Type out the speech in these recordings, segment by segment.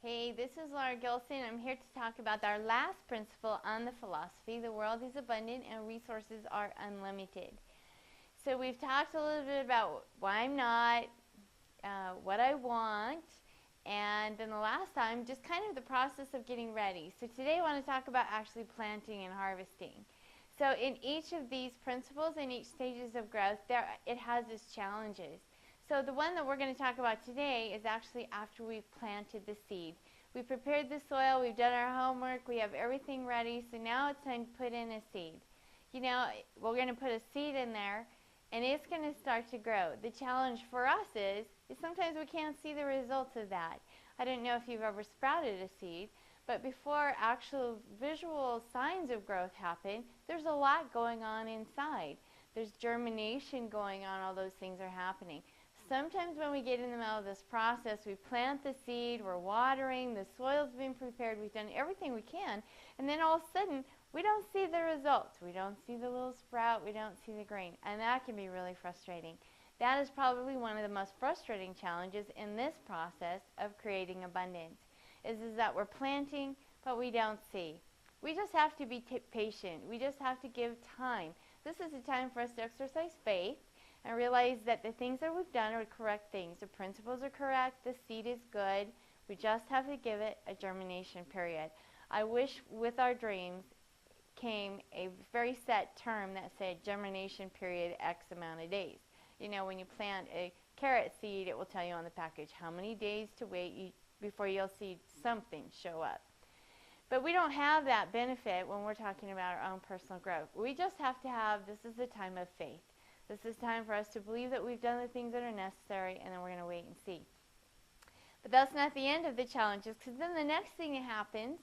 Hey, this is Laura Gilson. I'm here to talk about our last principle on the philosophy. The world is abundant and resources are unlimited. So we've talked a little bit about why I'm not, what I want, and then the last time, just kind of the process of getting ready. So today I want to talk about actually planting and harvesting. So in each of these principles, in each stages of growth, it has its challenges. So the one that we're going to talk about today is actually after we've planted the seed. We've prepared the soil, we've done our homework, we have everything ready, so now it's time to put in a seed. You know, we're going to put a seed in there, and it's going to start to grow. The challenge for us is sometimes we can't see the results of that. I don't know if you've ever sprouted a seed, but before actual visual signs of growth happen, there's a lot going on inside. There's germination going on, all those things are happening. Sometimes when we get in the middle of this process, we plant the seed, we're watering, the soil's been prepared, we've done everything we can, and then all of a sudden, we don't see the results. We don't see the little sprout, we don't see the grain, and that can be really frustrating. That is probably one of the most frustrating challenges in this process of creating abundance, is that we're planting, but we don't see. We just have to be patient. We just have to give time. This is a time for us to exercise faith and realize that the things that we've done are correct things. The principles are correct. The seed is good. We just have to give it a germination period. I wish with our dreams came a very set term that said germination period X amount of days. You know, when you plant a carrot seed, it will tell you on the package how many days to wait before you'll see something show up. But we don't have that benefit when we're talking about our own personal growth. We just have to have, this is the time of faith. This is time for us to believe that we've done the things that are necessary, and then we're going to wait and see. But that's not the end of the challenges, because then the next thing that happens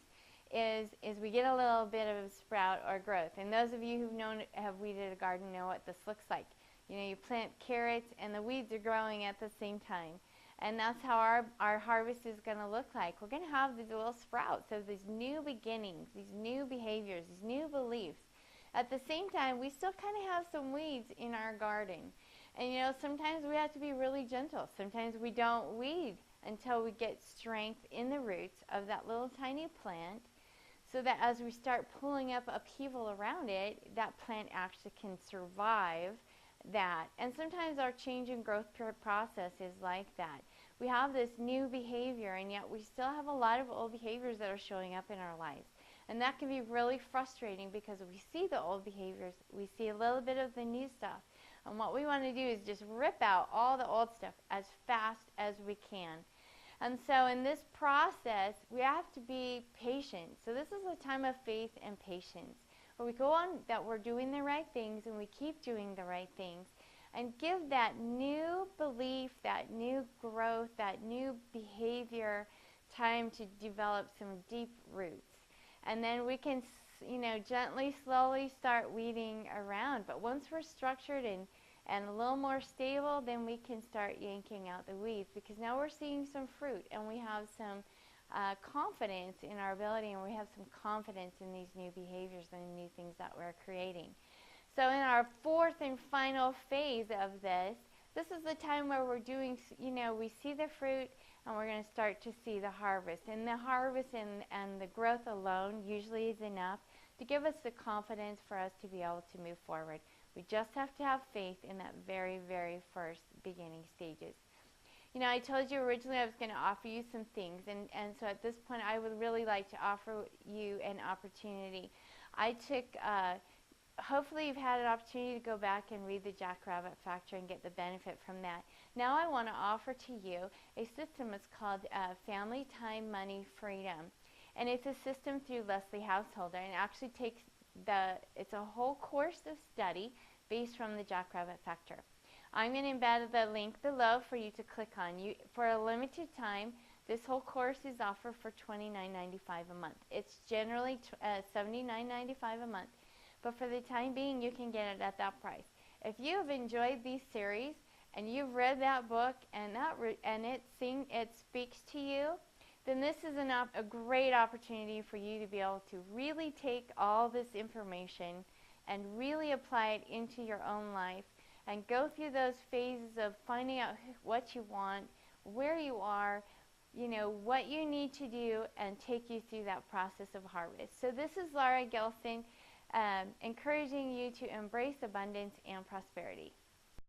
is we get a little bit of a sprout or growth. And those of you who have weeded a garden know what this looks like. You know, you plant carrots, and the weeds are growing at the same time. And that's how our harvest is going to look like. We're going to have these little sprouts of these new beginnings, these new behaviors, these new beliefs. At the same time, we still kind of have some weeds in our garden. And you know, sometimes we have to be really gentle. Sometimes we don't weed until we get strength in the roots of that little tiny plant, so that as we start pulling up upheaval around it, that plant actually can survive that. And sometimes our change and growth process is like that. We have this new behavior, and yet we still have a lot of old behaviors that are showing up in our lives. And that can be really frustrating because we see the old behaviors, we see a little bit of the new stuff. And what we want to do is just rip out all the old stuff as fast as we can. And so in this process, we have to be patient. So this is a time of faith and patience, where we go on that we're doing the right things and we keep doing the right things. And give that new belief, that new growth, that new behavior time to develop some deep roots. And then we can, you know, gently, slowly start weeding around. But once we're structured and a little more stable, then we can start yanking out the weeds, because now we're seeing some fruit, and we have some confidence in our ability, and we have some confidence in these new behaviors and new things that we're creating. So in our fourth and final phase of this is the time where we're doing, you know, we see the fruit, and we're going to start to see the harvest. And the harvest and the growth alone usually is enough to give us the confidence for us to be able to move forward. We just have to have faith in that very, very first beginning stages. You know, I told you originally I was going to offer you some things, and so at this point I would really like to offer you an opportunity. I took, hopefully you've had an opportunity to go back and read the Jackrabbit Factor and get the benefit from that. Now I want to offer to you a system. It's called Family Time Money Freedom. And it's a system through Leslie Householder, and it actually takes it's a whole course of study based from the Jackrabbit Factor. I'm going to embed the link below for you to click on. For a limited time, this whole course is offered for $29.95 a month. It's generally $79.95 a month, but for the time being, you can get it at that price. If you have enjoyed these series and you've read that book and it speaks to you, then this is a great opportunity for you to be able to really take all this information and really apply it into your own life and go through those phases of finding out what you want, where you are, you know, what you need to do and take you through that process of harvest. So this is Laura Gelston, encouraging you to embrace abundance and prosperity.